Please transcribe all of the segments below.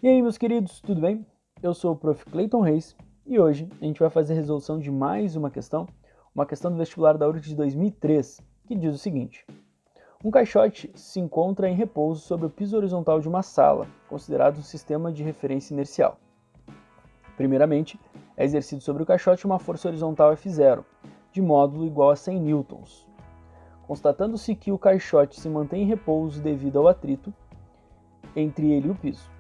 E aí, meus queridos, tudo bem? Eu sou o Prof. Clayton Reis e hoje a gente vai fazer a resolução de mais uma questão do vestibular da URGS de 2003, que diz o seguinte: um caixote se encontra em repouso sobre o piso horizontal de uma sala, considerado um sistema de referência inercial. Primeiramente, é exercido sobre o caixote uma força horizontal F0, de módulo igual a 100 newtons. Constatando-se que o caixote se mantém em repouso devido ao atrito entre ele e o piso.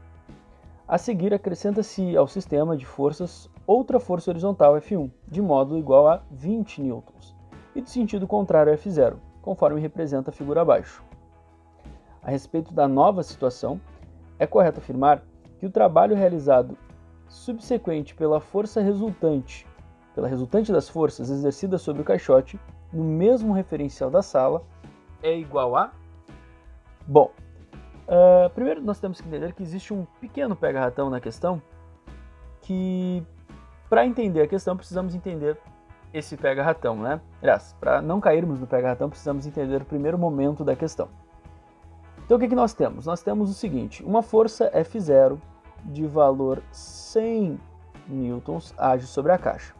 A seguir, acrescenta-se ao sistema de forças outra força horizontal F1, de módulo igual a 20 newtons, e de sentido contrário a F0, conforme representa a figura abaixo. A respeito da nova situação, é correto afirmar que o trabalho realizado subsequente pela resultante das forças exercidas sobre o caixote no mesmo referencial da sala é igual a... Bom, primeiro nós temos que entender que existe um pequeno pega-ratão na questão, que para entender a questão precisamos entender esse pega-ratão, né? Aliás, para não cairmos no pega-ratão precisamos entender o primeiro momento da questão. Então o que nós temos? Nós temos o seguinte: uma força F0 de valor 100 newtons age sobre a caixa.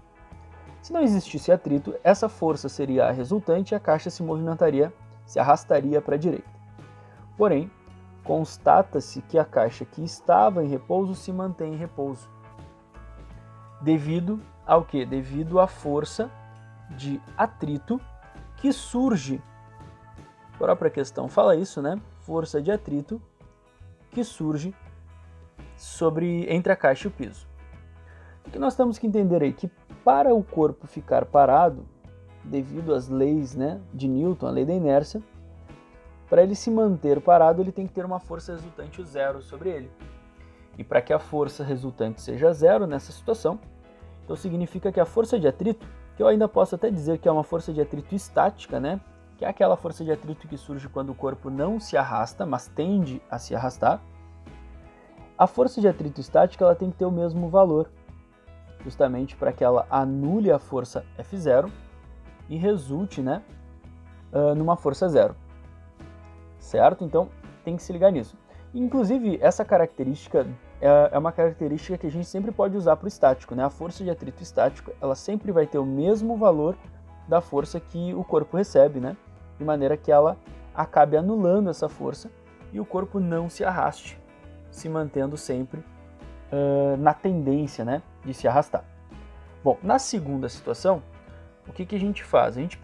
Se não existisse atrito, essa força seria a resultante e a caixa se arrastaria para a direita. Porém, constata-se que a caixa que estava em repouso se mantém em repouso. Devido ao quê? Devido à força de atrito que surge. A própria questão fala isso, né? Força de atrito que surge entre a caixa e o piso. O que nós temos que entender aí? Que para o corpo ficar parado, devido às leis, né, de Newton, a lei da inércia, para ele se manter parado, ele tem que ter uma força resultante zero sobre ele. E para que a força resultante seja zero nessa situação, então significa que a força de atrito, que eu ainda posso até dizer que é uma força de atrito estática, né, que é aquela força de atrito que surge quando o corpo não se arrasta, mas tende a se arrastar, a força de atrito estática ela tem que ter o mesmo valor, justamente para que ela anule a força F0 e resulte, né, numa força zero. Certo? Então tem que se ligar nisso. Inclusive, essa característica é uma característica que a gente sempre pode usar para o estático, né? A força de atrito estático ela sempre vai ter o mesmo valor da força que o corpo recebe, né? De maneira que ela acabe anulando essa força e o corpo não se arraste, se mantendo sempre na tendência, né, de se arrastar. Bom, na segunda situação, o que a gente faz? A gente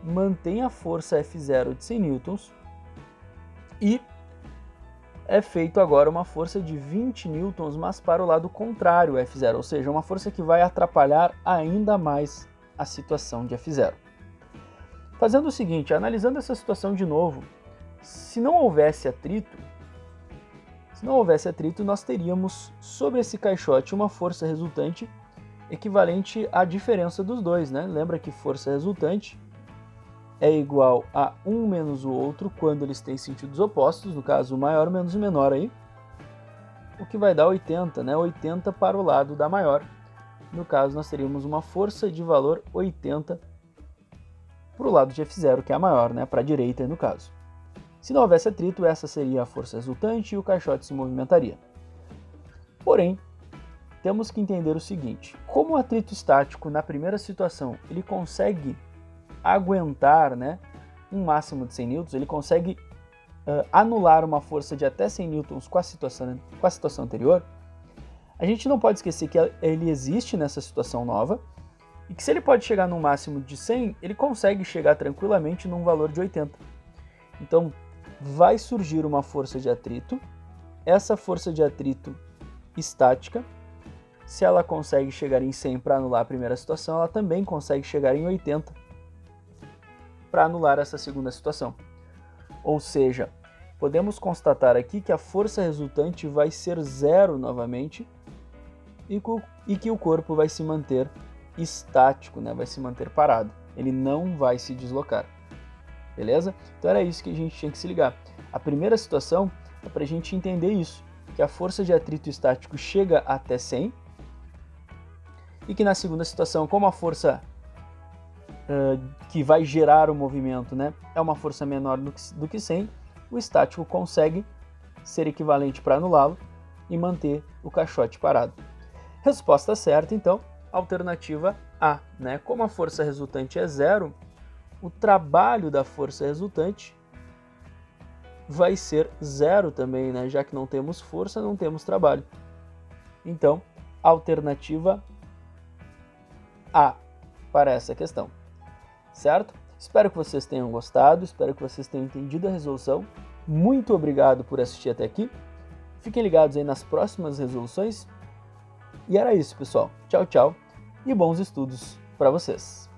mantém a força F0 de 100 newtons e é feito agora uma força de 20 newtons, mas para o lado contrário ao F0, ou seja, uma força que vai atrapalhar ainda mais a situação de F0. Fazendo o seguinte, analisando essa situação de novo, se não houvesse atrito, nós teríamos sobre esse caixote uma força resultante equivalente à diferença dos dois, né? Lembra que força resultante é igual a um menos o outro quando eles têm sentidos opostos, no caso o maior menos o menor aí, o que vai dar 80, né? 80 para o lado da maior. No caso nós teríamos uma força de valor 80 para o lado de F0, que é a maior, né? Para a direita no caso. Se não houvesse atrito, essa seria a força resultante e o caixote se movimentaria. Porém, temos que entender o seguinte: como o atrito estático na primeira situação ele consegue aguentar, né, um máximo de 100 newtons, ele consegue anular uma força de até 100 newtons com a situação anterior, a gente não pode esquecer que ele existe nessa situação nova e que se ele pode chegar num máximo de 100, ele consegue chegar tranquilamente num valor de 80. Então, vai surgir uma força de atrito, essa força de atrito estática, se ela consegue chegar em 100 para anular a primeira situação, ela também consegue chegar em 80 para anular essa segunda situação. Ou seja, podemos constatar aqui que a força resultante vai ser zero novamente e que o corpo vai se manter estático, né? Vai se manter parado, ele não vai se deslocar. Beleza? Então era isso que a gente tinha que se ligar. A primeira situação é para a gente entender isso, que a força de atrito estático chega até 100 e que na segunda situação, como a força que vai gerar o movimento, né, é uma força menor do que 100, o estático consegue ser equivalente para anulá-lo e manter o caixote parado. Resposta certa, então, alternativa A, né? Como a força resultante é zero, o trabalho da força resultante vai ser zero também, né? Já que não temos força, não temos trabalho. Então, alternativa A para essa questão, certo? Espero que vocês tenham gostado, espero que vocês tenham entendido a resolução. Muito obrigado por assistir até aqui. Fiquem ligados aí nas próximas resoluções. E era isso, pessoal. Tchau, tchau e bons estudos para vocês.